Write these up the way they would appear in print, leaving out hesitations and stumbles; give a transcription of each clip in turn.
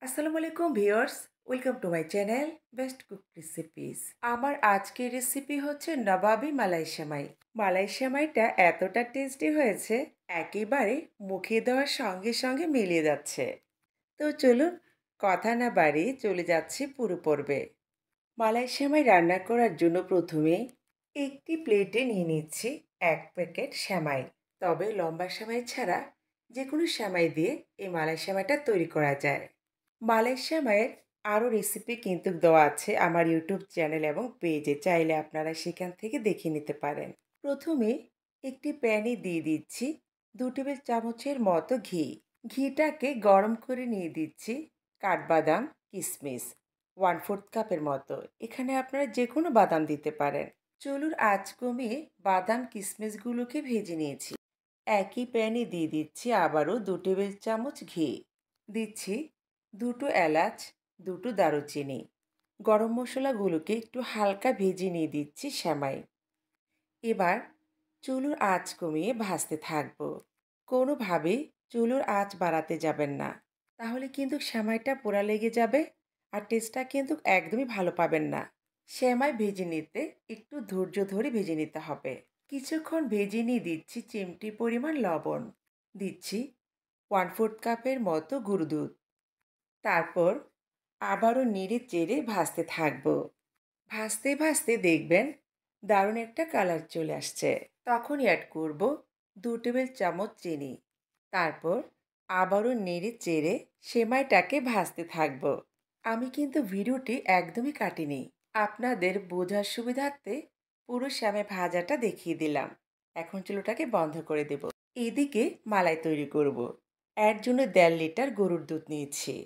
আসসালামু আলাইকুম viewers, welcome to my channel best cook recipes. আমার আজকের রেসিপি হচ্ছে নবাবী মালাই সেমাই। মালাই সেমাইটা এতটা টেস্টি হয়েছে, একেবারে মুখে দেওয়ার সঙ্গে সঙ্গে মিলিয়ে যাচ্ছে। তো চলুন কথা না বাড়িয়ে চলে যাচ্ছি পুরো পর্বে। মালাই সেমাই রান্না করার জন্য প্রথমে একটি প্লেটে নিয়ে নিচ্ছি 1 প্যাকেট সেমাই। তবে লম্বা সেমাই ছাড়া যে কোনো সেমাই দিয়ে এই মালাই সেমাইটা তৈরি করা যায়। মালাই সেমাইয়ের আরও রেসিপি কিন্তু দেওয়া আছে আমার ইউটিউব চ্যানেল এবং পেজে, চাইলে আপনারা সেখান থেকে দেখে নিতে পারেন। প্রথমে একটি প্যানে দিয়ে দিচ্ছি 2 টেবিল চামচের মতো ঘি। ঘিটাকে গরম করে নিয়ে দিচ্ছি কাঠবাদাম, কিশমিশ 1/4 কাপের মতো। এখানে আপনারা যে কোনো বাদাম দিতে পারেন। চুলোর আঁচ কমিয়ে বাদাম কিশমিশগুলোকে ভেজে নিয়েছি। একই প্যানে দিয়ে দিচ্ছি আবারও 2 টেবিল চামচ ঘি। দিচ্ছি 2 এলাচ, 2 দারুচিনি। গরম মশলাগুলোকে একটু হালকা ভেজে নিয়ে দিচ্ছি সেমাই। এবার চুলোর আঁচ কমিয়ে ভাজতে থাকবো। কোনোভাবেই চুলোর আঁচ বাড়াতে যাবেন না, তাহলে কিন্তু সেমাইটা পোড়া লেগে যাবে আর টেস্টটা কিন্তু একদমই ভালো পাবেন না। সেমাই ভেজে নিতে একটু ধৈর্য ধরে ভেজে নিতে হবে। কিছুক্ষণ ভেজে নিয়ে দিচ্ছি চিমটি পরিমাণ লবণ। দিচ্ছি 1/4 কাপের মতো গুঁড়ো দুধ। তারপর আবারও নেড়ে চেড়ে ভাজতে থাকবো। ভাজতে ভাজতে দেখবেন দারুণ একটা কালার চলে আসছে। তখনই অ্যাড করব 2 টেবিল চামচ চিনি। তারপর আবারও নেড়ে চেড়ে সেমাইটাকে ভাজতে থাকবো। আমি কিন্তু ভিডিওটি একদমই কাটিনি, আপনাদের বোঝার সুবিধার্থে পুরো সেমাই ভাজাটা দেখিয়ে দিলাম। এখন চুলোটাকে বন্ধ করে দেব। এদিকে মালাই তৈরি করব। এর জন্য 1.5 লিটার গরুর দুধ নিয়েছি।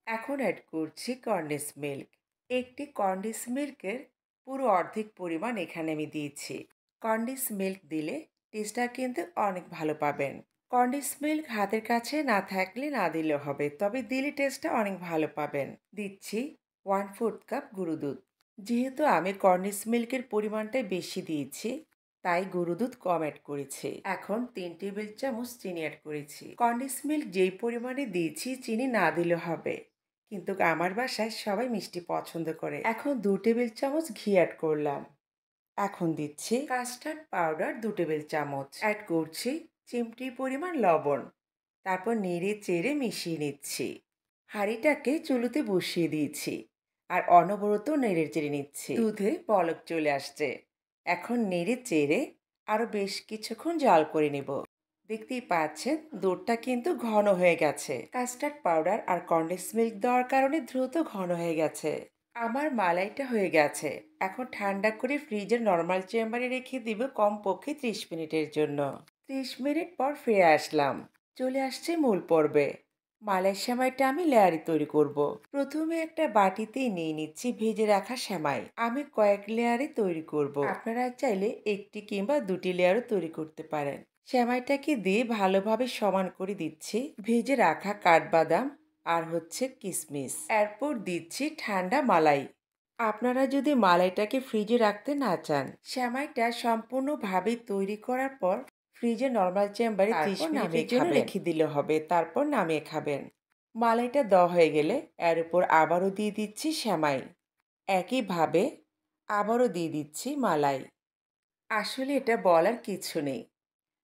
এখন অ্যাড করছি কনডেন্স মিল্ক। একটি কনডেন্স মিল্কের পুরো অর্ধেক পরিমাণ এখানে আমি দিয়েছি। কনডেন্স মিল্ক দিলে টেস্টটা কিন্তু অনেক ভালো পাবেন। কনডেন্স মিল্ক হাতের কাছে না থাকলে না দিলেও হবে, তবে দিলে টেস্টটা অনেক ভালো পাবেন। দিচ্ছি 1/4 কাপ গুঁড়ো দুধ। যেহেতু আমি কনডেন্স মিল্কের পরিমাণটাই বেশি দিয়েছি, তাই গুঁড়ো দুধ কম অ্যাড করেছি। এখন 3 টেবিল চামচ চিনি অ্যাড করেছি। কনডেন্স মিল্ক যেই পরিমাণে দিয়েছি চিনি না দিলেও হবে, কিন্তু আমার বাসায় সবাই মিষ্টি পছন্দ করে। এখন 2 টেবিল চামচ ঘি অ্যাড করলাম। এখন দিচ্ছি কাস্টার্ড পাউডার 2 টেবিল চামচ। অ্যাড করছি চিমটি পরিমাণ লবণ। তারপর নেড়ে চেড়ে মিশিয়ে নিচ্ছি। হাঁড়িটাকে চুলোতে বসিয়ে দিয়েছি আর অনবরত নেড়ে চেড়ে নিচ্ছি। দুধে বলক চলে আসছে। এখন নেড়ে চেড়ে আরও বেশ কিছুক্ষণ জাল করে নেব। দেখতেই পাচ্ছেন দুধটা কিন্তু ঘন হয়ে গেছে। কাস্টার্ড পাউডার আর কনডেন্স মিল্ক দেওয়ার কারণে দ্রুত ঘন হয়ে গেছে। আমার মালাইটা হয়ে গেছে। এখন ঠান্ডা করে ফ্রিজের নর্মাল চেম্বারে রেখে দিব কমপক্ষে 30 মিনিটের জন্য। 30 মিনিট পর ফিরে আসলাম। চলে আসছে মূল পর্বে। মালাই সেমাইটা আমি লেয়ারে তৈরি করব। প্রথমে একটা বাটিতে নিয়ে নিচ্ছি ভেজে রাখা সেমাই। আমি কয়েক লেয়ারে তৈরি করব। আপনারা চাইলে একটি কিংবা 2টি লেয়ারও তৈরি করতে পারেন। সেমাইটাকে দিয়ে ভালোভাবে সমান করে দিচ্ছি ভেজে রাখা কাঠবাদাম আর হচ্ছে কিশমিশ। এরপর দিচ্ছি ঠান্ডা মালাই। আপনারা যদি মালাইটাকে ফ্রিজে রাখতে না চান, সেমাইটা সম্পূর্ণভাবে তৈরি করার পর ফ্রিজে নর্মাল চেম্বারে 30 মিনিটের জন্য রেখে দিলে হবে। তারপর নামিয়ে খাবেন। মালাইটা দেওয়া হয়ে গেলে এর উপর আবারও দিয়ে দিচ্ছি সেমাই। একইভাবে আবারও দিয়ে দিচ্ছি মালাই। আসলে এটা বলার কিছু নেই,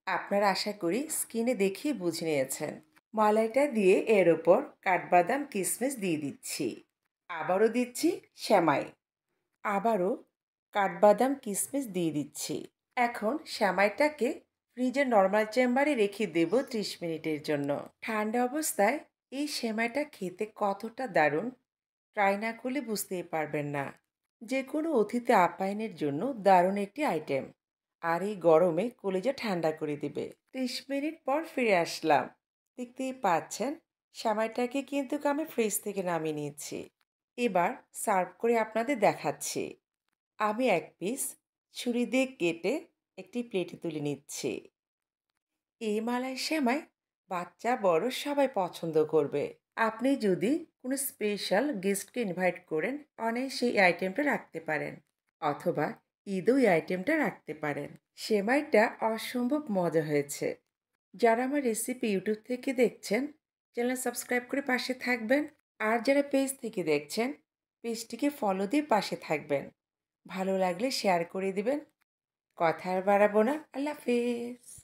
আপনারা আশা করি স্ক্রিনে দেখিয়ে বুঝে নিয়েছেন। মালাইটা দিয়ে এর ওপর কাঠবাদাম কিশমিশ দিয়ে দিচ্ছি। আবারও দিচ্ছি সেমাই। আবারও কাঠবাদাম কিশমিশ দিয়ে দিচ্ছি। এখন সেমাইটাকে ফ্রিজের নর্মাল চেম্বারে রেখে দেব 30 মিনিটের জন্য। ঠান্ডা অবস্থায় এই সেমাইটা খেতে কতটা দারুণ, ট্রাই না করলে বুঝতেই পারবেন না। যে কোনো অতিথি আপ্যায়নের জন্য দারুণ একটি আইটেম, আর এই গরমে কলিজা ঠান্ডা করে দিবে। 30 মিনিট পর ফিরে আসলাম। দেখতেই পাচ্ছেন সেমাইটাকে কিন্তু আমি ফ্রিজ থেকে নামিয়ে নিয়েছি। এবার সার্ভ করে আপনাদের দেখাচ্ছি। আমি এক পিস ছুরি দিয়ে কেটে একটি প্লেটে তুলে নিচ্ছি। এই মালাই সেমাই বাচ্চা বড় সবাই পছন্দ করবে। আপনি যদি কোনো স্পেশাল গেস্টকে ইনভাইট করেন, অনায়াসে এই আইটেমটা রাখতে পারেন, অথবা ঈদেও এই আইটেমটা রাখতে পারেন। সেমাইটা অসম্ভব মজা হয়েছে। যারা আমার রেসিপি ইউটিউব থেকে দেখছেন, চ্যানেল সাবস্ক্রাইব করে পাশে থাকবেন। আর যারা পেজ থেকে দেখছেন, পেজটিকে ফলো দিয়ে পাশে থাকবেন। ভালো লাগলে শেয়ার করে দিবেন। কথা আর বাড়াবো না। আল্লাহ হাফেজ।